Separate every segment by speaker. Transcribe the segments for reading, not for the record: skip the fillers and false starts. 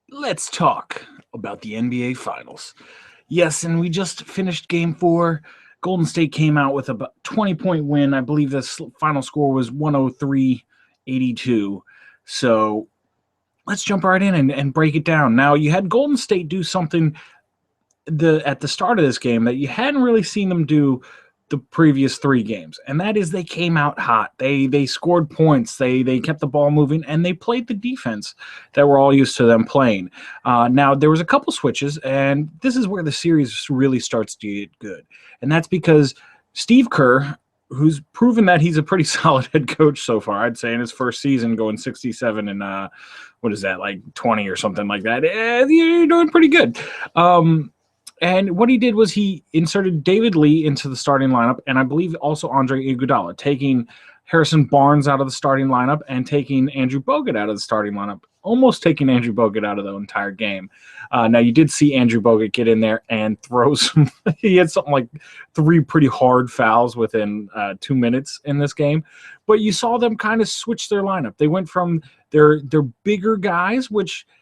Speaker 1: let's talk about the NBA Finals. Yes, and we just finished Game 4. Golden State came out with a 20-point win. I believe the final score was 103-82. So let's jump right in and break it down. Now, you had Golden State do something at the start of this game that you hadn't really seen them do the previous 3 games, and that is they came out hot. They scored points. They kept the ball moving, and they played the defense that we're all used to them playing. Now, there was a couple switches, and this is where the series really starts to get good, and that's because Steve Kerr, who's proven that he's a pretty solid head coach so far, I'd say in his first season, going 67 and what is that, like 20 or something like that. You're doing pretty good. And what he did was he inserted David Lee into the starting lineup, and I believe also Andre Iguodala, taking Harrison Barnes out of the starting lineup and taking Andrew Bogut out of the starting lineup, almost taking Andrew Bogut out of the entire game. Now, you did see Andrew Bogut get in there and throw some – he had something like 3 pretty hard fouls within 2 minutes in this game. But you saw them kind of switch their lineup. They went from their bigger guys, which –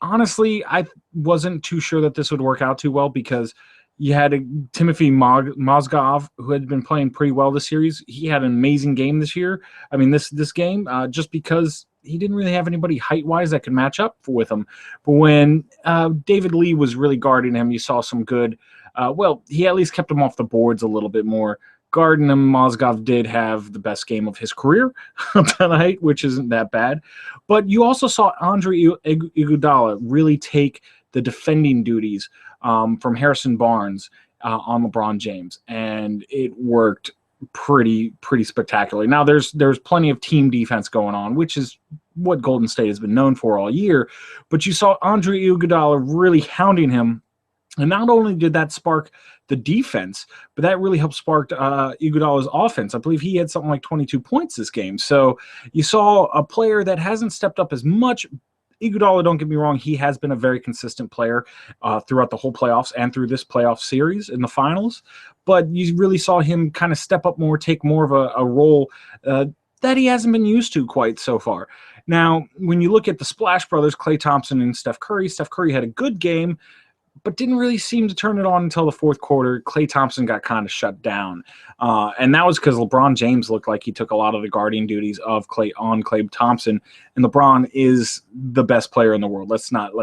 Speaker 1: honestly, I wasn't too sure that this would work out too well because you had Timothy Mozgov, who had been playing pretty well this series. He had an amazing game this year. I mean, this game, just because he didn't really have anybody height-wise that could match up with him. But when David Lee was really guarding him, you saw some good he at least kept him off the boards a little bit more. Guarding him, Mozgov did have the best game of his career tonight, which isn't that bad. But you also saw Andre Iguodala really take the defending duties from Harrison Barnes on LeBron James, and it worked pretty spectacularly. Now, there's plenty of team defense going on, which is what Golden State has been known for all year. But you saw Andre Iguodala really hounding him. And not only did that spark the defense, but that really helped spark Iguodala's offense. I believe he had something like 22 points this game. So you saw a player that hasn't stepped up as much. Iguodala, don't get me wrong, he has been a very consistent player throughout the whole playoffs and through this playoff series in the finals. But you really saw him kind of step up more, take more of a role that he hasn't been used to quite so far. Now, when you look at the Splash Brothers, Klay Thompson and Steph Curry had a good game, but didn't really seem to turn it on until the fourth quarter. Klay Thompson got kind of shut down. And that was because LeBron James looked like he took a lot of the guarding duties of Klay Thompson. And LeBron is the best player in the world. Let's not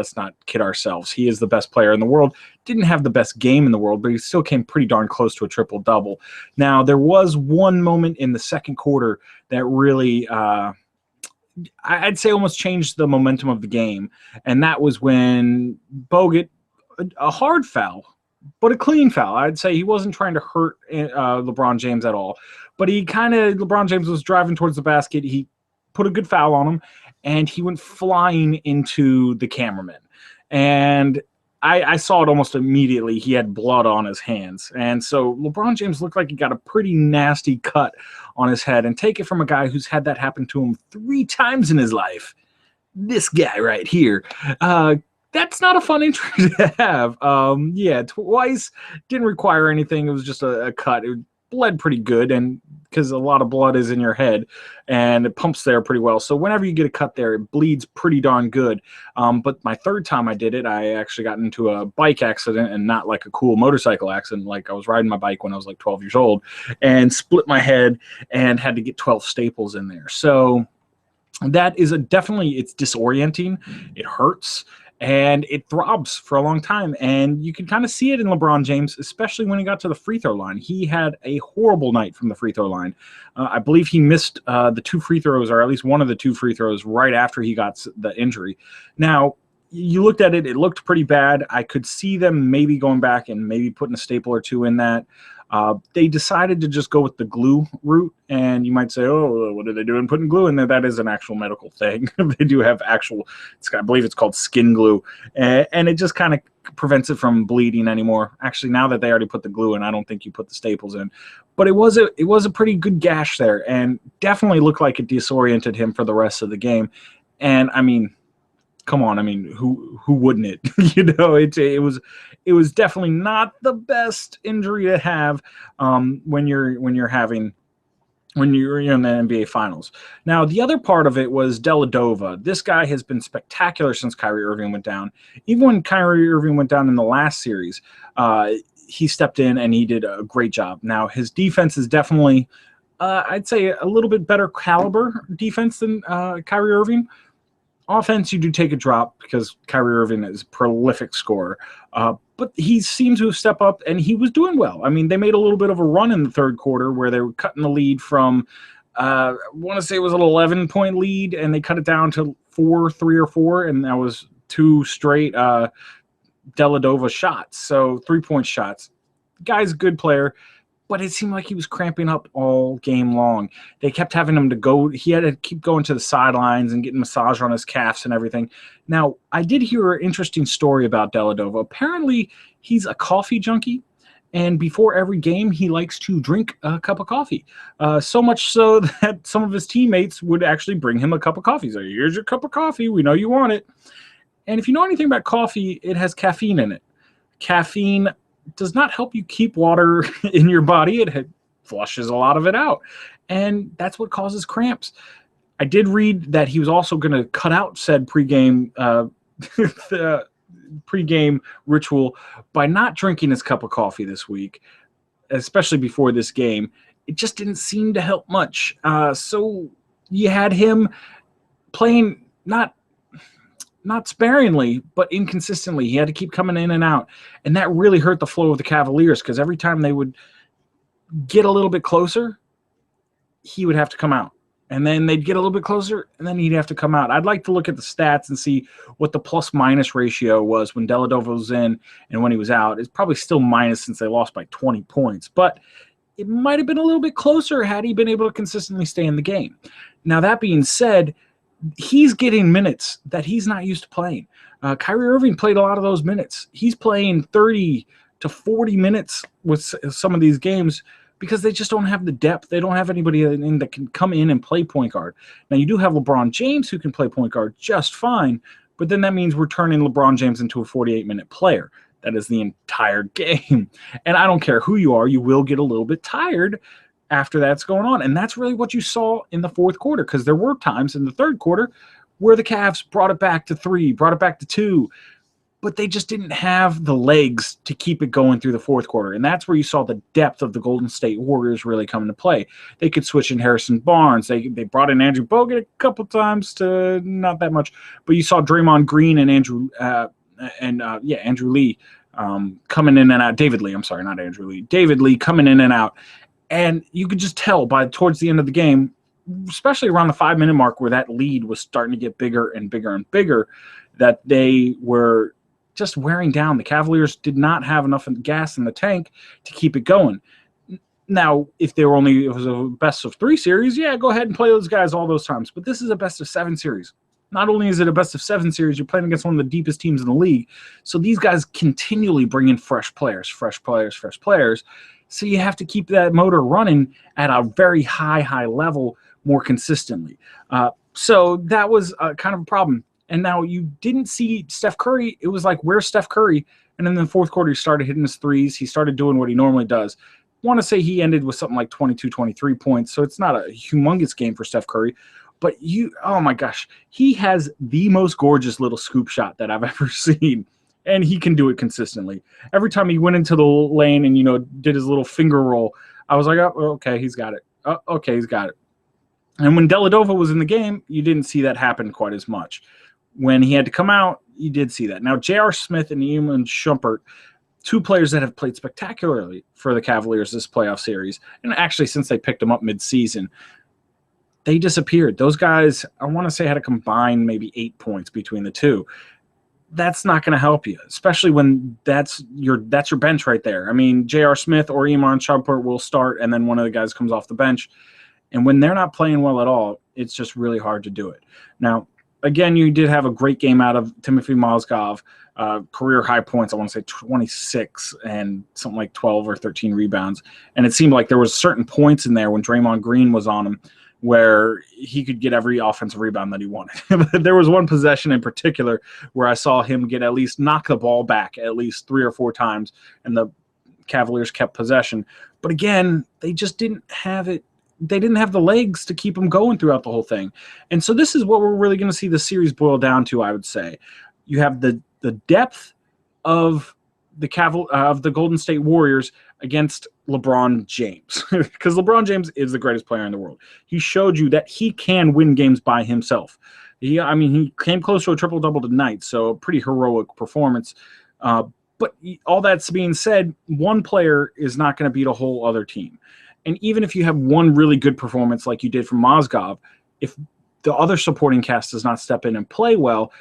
Speaker 1: kid ourselves. He is the best player in the world. Didn't have the best game in the world, but he still came pretty darn close to a triple-double. Now, there was one moment in the second quarter that really I'd say almost changed the momentum of the game. And that was when Bogut, a hard foul, but a clean foul. I'd say he wasn't trying to hurt LeBron James at all. But LeBron James was driving towards the basket. He put a good foul on him, and he went flying into the cameraman. And I saw it almost immediately. He had blood on his hands. And so LeBron James looked like he got a pretty nasty cut on his head. And take it from a guy who's had that happen to him 3 times in his life. This guy right here. That's not a fun injury to have. Twice. Didn't require anything. It was just a cut. It bled pretty good, and because a lot of blood is in your head, and it pumps there pretty well. So whenever you get a cut there, it bleeds pretty darn good. But my 3rd time I did it, I actually got into a bike accident, and not like a cool motorcycle accident. Like I was riding my bike when I was like 12 years old, and split my head and had to get 12 staples in there. So that is it's disorienting. It hurts. And it throbs for a long time. And you can kind of see it in LeBron James, especially when he got to the free throw line. He had a horrible night from the free throw line. I believe he missed the 2 free throws, or at least one of the 2 free throws, right after he got the injury. Now, you looked at it, it looked pretty bad. I could see them maybe going back and maybe putting a staple or 2 in that. They decided to just go with the glue route, and you might say, oh, what are they doing putting glue in there? That is an actual medical thing. They do have I believe it's called skin glue, and it just kind of prevents it from bleeding anymore. Actually, now that they already put the glue in, I don't think you put the staples in. But it was a pretty good gash there, and definitely looked like it disoriented him for the rest of the game. And, I mean, come on, I mean, who wouldn't it? It was definitely not the best injury to have when you're having when you're in the NBA Finals. Now, the other part of it was Deladova. This guy has been spectacular since Kyrie Irving went down. Even when Kyrie Irving went down in the last series, he stepped in and he did a great job. Now, his defense is definitely, I'd say, a little bit better caliber defense than Kyrie Irving. Offense, you do take a drop because Kyrie Irving is a prolific scorer. But he seemed to have stepped up, and he was doing well. I mean, they made a little bit of a run in the third quarter where they were cutting the lead from, I want to say it was an 11-point lead, and they cut it down to 3 or 4, and that was 2 straight Deladova shots, so 3-point shots. Guy's a good player, but it seemed like he was cramping up all game long. They kept having him to go. He had to keep going to the sidelines and getting massage on his calves and everything. Now, I did hear an interesting story about Deladova. Apparently, he's a coffee junkie, and before every game, he likes to drink a cup of coffee. So much so that some of his teammates would actually bring him a cup of coffee. So here's your cup of coffee. We know you want it. And if you know anything about coffee, it has caffeine in it. Caffeine does not help you keep water in your body. It flushes a lot of it out, and that's what causes cramps. I did read that he was also going to cut out said pregame pregame ritual by not drinking his cup of coffee this week, especially before this game. It just didn't seem to help much. So you had him playing not sparingly, but inconsistently. He had to keep coming in and out. And that really hurt the flow of the Cavaliers because every time they would get a little bit closer, he would have to come out. And then they'd get a little bit closer, and then he'd have to come out. I'd like to look at the stats and see what the plus-minus ratio was when Deladova was in and when he was out. It's probably still minus since they lost by 20 points. But it might have been a little bit closer had he been able to consistently stay in the game. Now, that being said, he's getting minutes that he's not used to playing. Kyrie Irving played a lot of those minutes. He's playing 30 to 40 minutes with some of these games because they just don't have the depth. They don't have anybody in that can come in and play point guard. Now, you do have LeBron James who can play point guard just fine, but then that means we're turning LeBron James into a 48-minute player. That is the entire game. And I don't care who you are, you will get a little bit tired after that's going on. And that's really what you saw in the fourth quarter, because there were times in the third quarter where the Cavs brought it back to 3, brought it back to 2, but they just didn't have the legs to keep it going through the fourth quarter. And that's where you saw the depth of the Golden State Warriors really come into play. They could switch in Harrison Barnes. They brought in Andrew Bogut a couple times to not that much, but you saw Draymond Green and Andrew Lee coming in and out. David Lee coming in and out. And you could just tell by towards the end of the game, especially around the 5-minute mark where that lead was starting to get bigger and bigger and bigger, that they were just wearing down. The Cavaliers did not have enough gas in the tank to keep it going. Now, if it was a best of 3 series, yeah, go ahead and play those guys all those times. But this is a best of 7 series. Not only is it a best of 7 series, you're playing against one of the deepest teams in the league. So these guys continually bring in fresh players. So you have to keep that motor running at a very high level more consistently. So that was kind of a problem. And now you didn't see Steph Curry. It was like, where's Steph Curry? And then in the fourth quarter, he started hitting his threes. He started doing what he normally does. I want to say he ended with something like 22, 23 points. So it's not a humongous game for Steph Curry. But oh my gosh, he has the most gorgeous little scoop shot that I've ever seen. And he can do it consistently. Every time he went into the lane and, did his little finger roll, I was like, oh, okay, he's got it. Oh, okay, he's got it. And when Deladova was in the game, you didn't see that happen quite as much. When he had to come out, you did see that. Now, J.R. Smith and Iman Shumpert, 2 players that have played spectacularly for the Cavaliers this playoff series, and actually since they picked them up midseason, they disappeared. Those guys, I want to say, had a combined maybe 8 points between the two. That's not going to help you, especially when that's your bench right there. I mean, J.R. Smith or Iman Shumpert will start, and then one of the guys comes off the bench. And when they're not playing well at all, it's just really hard to do it. Now, again, you did have a great game out of Timothy Mozgov, career high points, I want to say 26 and something like 12 or 13 rebounds. And it seemed like there was certain points in there when Draymond Green was on him where he could get every offensive rebound that he wanted. There was one possession in particular where I saw him get knock the ball back at least 3 or 4 times, and the Cavaliers kept possession. But again, they just didn't have it they didn't have the legs to keep them going throughout the whole thing. And so this is what we're really going to see the series boil down to, I would say. You have the depth of the Golden State Warriors against LeBron James, because LeBron James is the greatest player in the world. He showed you that he can win games by himself. He came close to a triple-double tonight, so a pretty heroic performance. But all that's being said, one player is not going to beat a whole other team. And even if you have one really good performance like you did from Mozgov, if the other supporting cast does not step in and play well,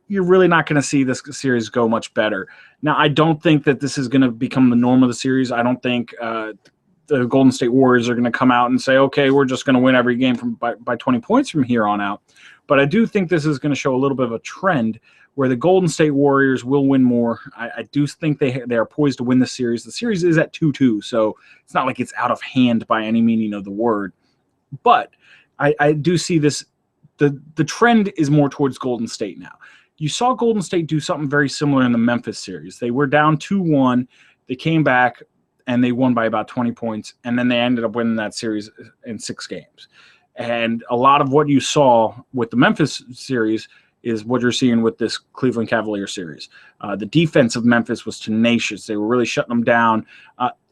Speaker 1: you're really not going to see this series go much better. Now, I don't think that this is going to become the norm of the series. I don't think the Golden State Warriors are going to come out and say, okay, we're just going to win every game by 20 points from here on out. But I do think this is going to show a little bit of a trend where the Golden State Warriors will win more. I do think they are poised to win the series. The series is at 2-2, so it's not like it's out of hand by any meaning of the word. But I do see this. The trend is more towards Golden State now. You saw Golden State do something very similar in the Memphis series. They were down 2-1. They came back, and they won by about 20 points, and then they ended up winning that series in 6 games. And a lot of what you saw with the Memphis series is what you're seeing with this Cleveland Cavaliers series. The defense of Memphis was tenacious. They were really shutting them down.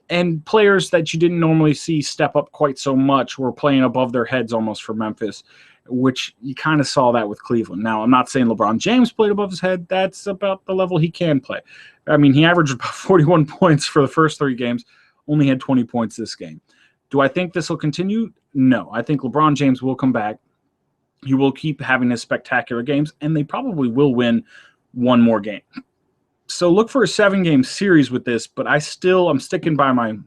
Speaker 1: And players that you didn't normally see step up quite so much were playing above their heads almost for Memphis, which you kind of saw that with Cleveland. Now, I'm not saying LeBron James played above his head. That's about the level he can play. I mean, he averaged about 41 points for the first 3 games, only had 20 points this game. Do I think this will continue? No. I think LeBron James will come back. He will keep having his spectacular games, and they probably will win one more game. So look for a 7-game series with this, but I'm sticking by my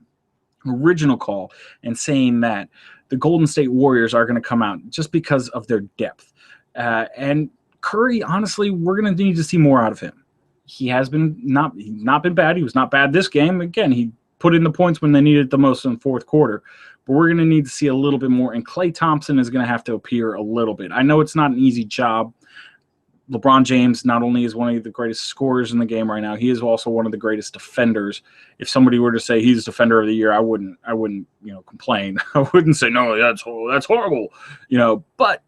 Speaker 1: original call and saying that the Golden State Warriors are going to come out just because of their depth. And Curry, honestly, we're going to need to see more out of him. He has been not been bad. He was not bad this game. Again, he put in the points when they needed it the most in the fourth quarter. But we're going to need to see a little bit more. And Klay Thompson is going to have to appear a little bit. I know it's not an easy job. LeBron James not only is one of the greatest scorers in the game right now, he is also one of the greatest defenders. If somebody were to say he's defender of the year, I wouldn't complain. I wouldn't say, no, that's horrible. But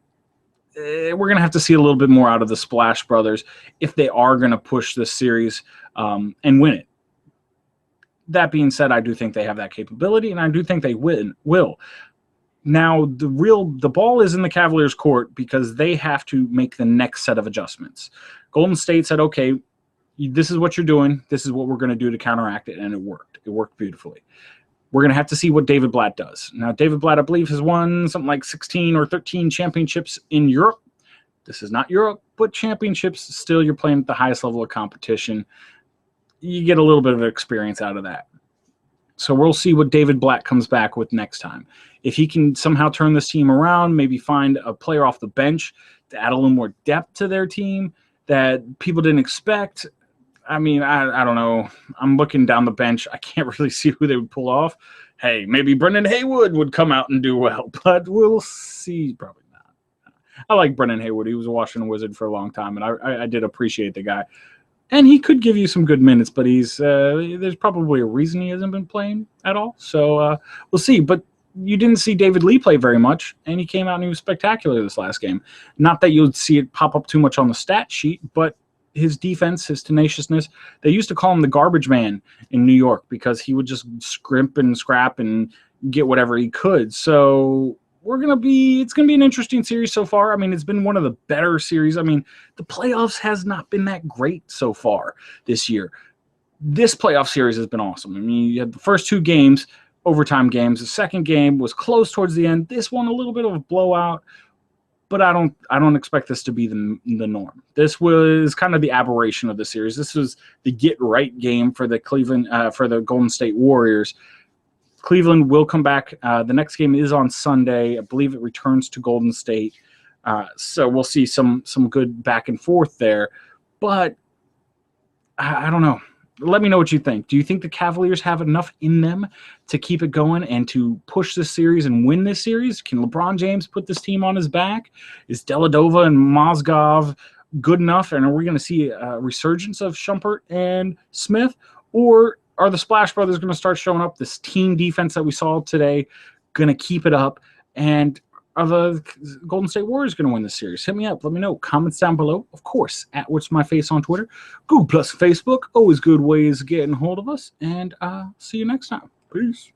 Speaker 1: we're going to have to see a little bit more out of the Splash Brothers if they are going to push this series and win it. That being said, I do think they have that capability, and I do think they will. Now, the ball is in the Cavaliers' court because they have to make the next set of adjustments. Golden State said, okay, this is what you're doing. This is what we're going to do to counteract it, and it worked. It worked beautifully. We're going to have to see what David Blatt does. Now, David Blatt, I believe, has won something like 16 or 13 championships in Europe. This is not Europe, but championships, still you're playing at the highest level of competition. You get a little bit of experience out of that. So we'll see what David Blatt comes back with next time. If he can somehow turn this team around, maybe find a player off the bench to add a little more depth to their team that people didn't expect. I mean, I don't know. I'm looking down the bench. I can't really see who they would pull off. Hey, maybe Brendan Haywood would come out and do well, but we'll see. Probably not. I like Brendan Haywood. He was a Washington Wizard for a long time, and I did appreciate the guy. And he could give you some good minutes, but there's probably a reason he hasn't been playing at all. So we'll see. But you didn't see David Lee play very much, and he came out and he was spectacular this last game. Not that you'll see it pop up too much on the stat sheet, but his defense, his tenaciousness, they used to call him the garbage man in New York because he would just scrimp and scrap and get whatever he could. So it's going to be an interesting series so far. I mean, it's been one of the better series. I mean, the playoffs has not been that great so far this year. This playoff series has been awesome. I mean, you had the first 2 games, overtime games. The second game was close towards the end. This one, a little bit of a blowout, but I don't expect this to be the norm. This was kind of the aberration of the series. This was the get right game for the Golden State Warriors. Cleveland will come back. The next game is on Sunday. I believe it returns to Golden State. So we'll see some good back and forth there. But I don't know. Let me know what you think. Do you think the Cavaliers have enough in them to keep it going and to push this series and win this series? Can LeBron James put this team on his back? Is Dellavedova and Mozgov good enough? And are we going to see a resurgence of Shumpert and Smith? Or are the Splash Brothers going to start showing up? This team defense that we saw today going to keep it up And are the Golden State Warriors going to win the series? Hit me up. Let me know. Comments down below. Of course, at What's My Face on Twitter. Google plus Facebook. Always good ways of getting hold of us. And see you next time. Peace.